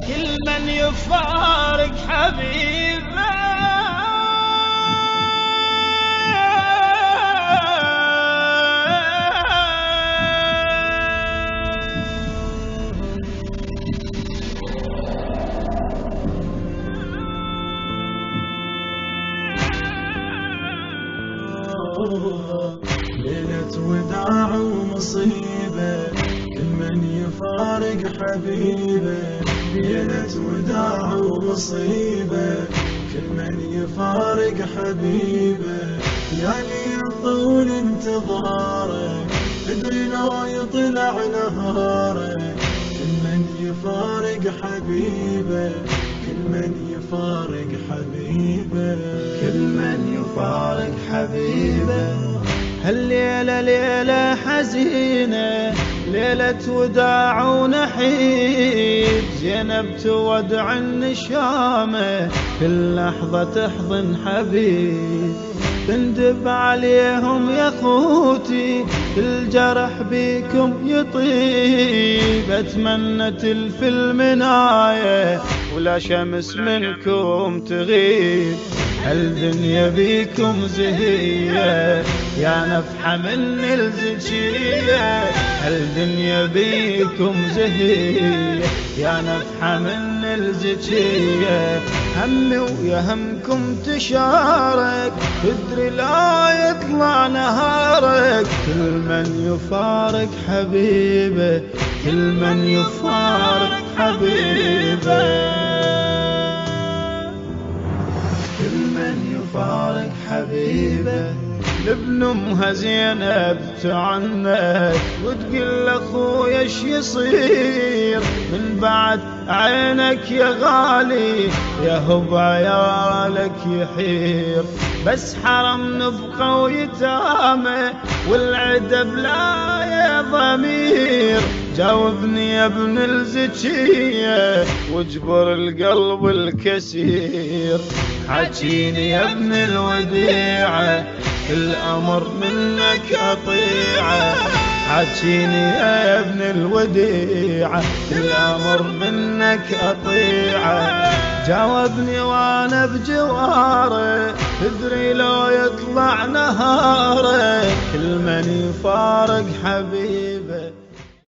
كل من يفارق حبيبه ليلة وداع ومصيبة كل من يفارق حبيبه. ليلة وداع ومصيبة كل من يفارق حبيبه. يا لي طول انتظارك تدري لو يطلع نهارك. كل من يفارق حبيبه كل من يفارق حبيبه كل من يفارق حبيبه. هالليلة ليلة حزينة ليلة وداع ونحيب. زينب تودع النشامة كل لحظة تحضن حبيب. تندب عليهم يا خوتي كل جرح بيكم يطيب. اتمنى تلف المناية ولا شمس منكم تغيب. هالدنيا بيكم زهية يا نفحة من الزكية. هالدنيا بيكم زهية يا نفحة من الزكية. همي ويا همكم تشارك تدري لا يطلع نهارك. كل من يفارق حبيبه كل من يفارق حبيبه كل من يفارق حبيبه. لابن امها زينب تعنت وتقول لاخويا ايش يصير من بعد عينك يا غالي يا هب عيالك يحير. بس حرم نبقى ويتامى والعدب لا يا ضمير. جاوبني يا ابن الزكية واجبر القلب الكسير. حجيني يا ابن الوديعة الأمر منك أطيعه. حجيني يا ابن الوديعة الأمر منك أطيعه. جاوبني وانا بجواره تدري لو يطلع نهاره. كل من يفارق حبيبه